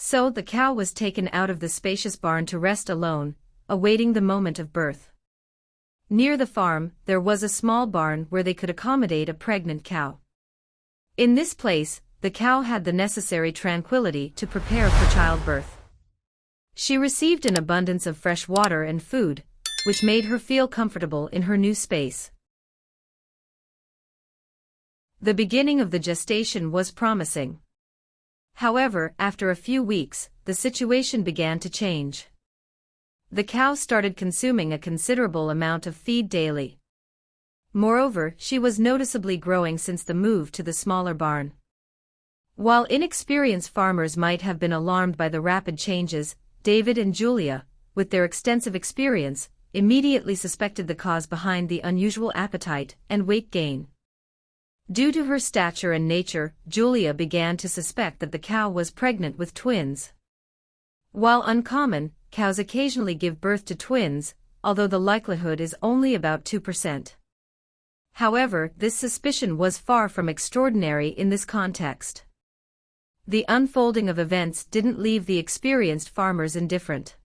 So the cow was taken out of the spacious barn to rest alone, awaiting the moment of birth. Near the farm, there was a small barn where they could accommodate a pregnant cow. In this place, the cow had the necessary tranquility to prepare for childbirth. She received an abundance of fresh water and food, which made her feel comfortable in her new space. The beginning of the gestation was promising. However, after a few weeks, the situation began to change. The cow started consuming a considerable amount of feed daily. Moreover, she was noticeably growing since the move to the smaller barn. While inexperienced farmers might have been alarmed by the rapid changes, David and Julia, with their extensive experience, immediately suspected the cause behind the unusual appetite and weight gain. Due to her stature and nature, Julia began to suspect that the cow was pregnant with twins. While uncommon, cows occasionally give birth to twins, although the likelihood is only about 2%. However, this suspicion was far from extraordinary in this context. The unfolding of events didn't leave the experienced farmers indifferent.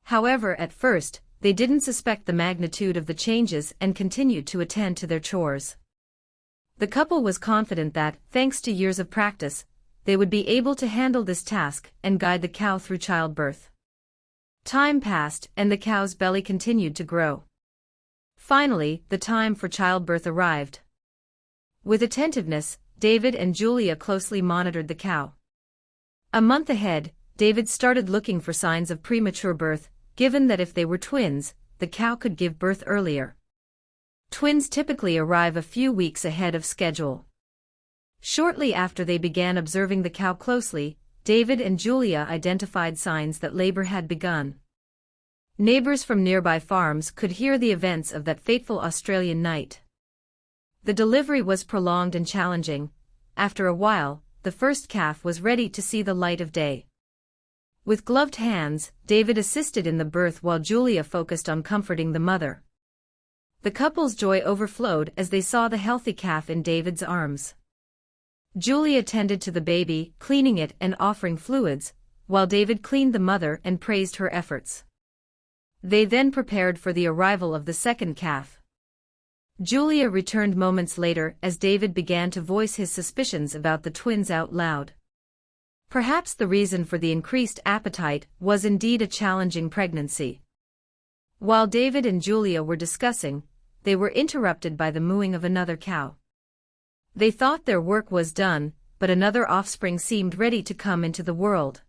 However, at first, they didn't suspect the magnitude of the changes and continued to attend to their chores. The couple was confident that, thanks to years of practice, they would be able to handle this task and guide the cow through childbirth. Time passed, and the cow's belly continued to grow. Finally, the time for childbirth arrived. With attentiveness, David and Julia closely monitored the cow. A month ahead, David started looking for signs of premature birth, given that if they were twins, the cow could give birth earlier. Twins typically arrive a few weeks ahead of schedule. Shortly after they began observing the cow closely, David and Julia identified signs that labor had begun. Neighbors from nearby farms could hear the events of that fateful Australian night. The delivery was prolonged and challenging. After a while, the first calf was ready to see the light of day. With gloved hands, David assisted in the birth while Julia focused on comforting the mother. The couple's joy overflowed as they saw the healthy calf in David's arms. Julia tended to the baby, cleaning it and offering fluids, while David cleaned the mother and praised her efforts. They then prepared for the arrival of the second calf. Julia returned moments later as David began to voice his suspicions about the twins out loud. Perhaps the reason for the increased appetite was indeed a challenging pregnancy. While David and Julia were discussing, they were interrupted by the mooing of another cow. They thought their work was done, but another offspring seemed ready to come into the world.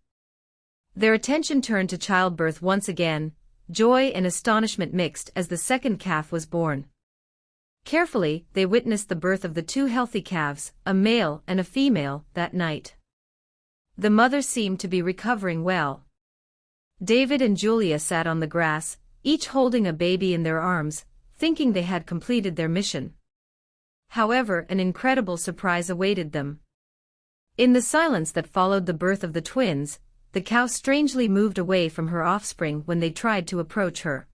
Their attention turned to childbirth once again, joy and astonishment mixed as the second calf was born. Carefully, they witnessed the birth of the two healthy calves, a male and a female, that night. The mother seemed to be recovering well. David and Julia sat on the grass, each holding a baby in their arms, thinking they had completed their mission. However, an incredible surprise awaited them. In the silence that followed the birth of the twins, the cow strangely moved away from her offspring when they tried to approach her.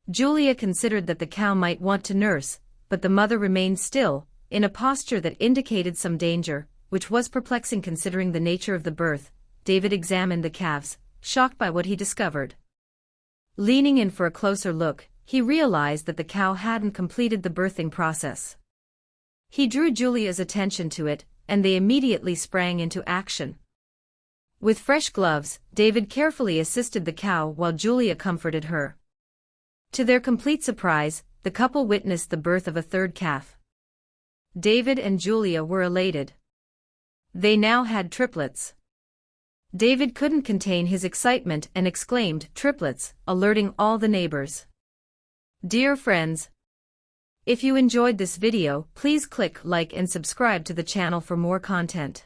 Julia considered that the cow might want to nurse, but the mother remained still, in a posture that indicated some danger, which was perplexing considering the nature of the birth. David examined the calves, shocked by what he discovered. Leaning in for a closer look, he realized that the cow hadn't completed the birthing process. He drew Julia's attention to it, and they immediately sprang into action. With fresh gloves, David carefully assisted the cow while Julia comforted her. To their complete surprise, the couple witnessed the birth of a third calf. David and Julia were elated. They now had triplets. David couldn't contain his excitement and exclaimed, "Triplets," alerting all the neighbors. Dear friends, if you enjoyed this video, please click like and subscribe to the channel for more content.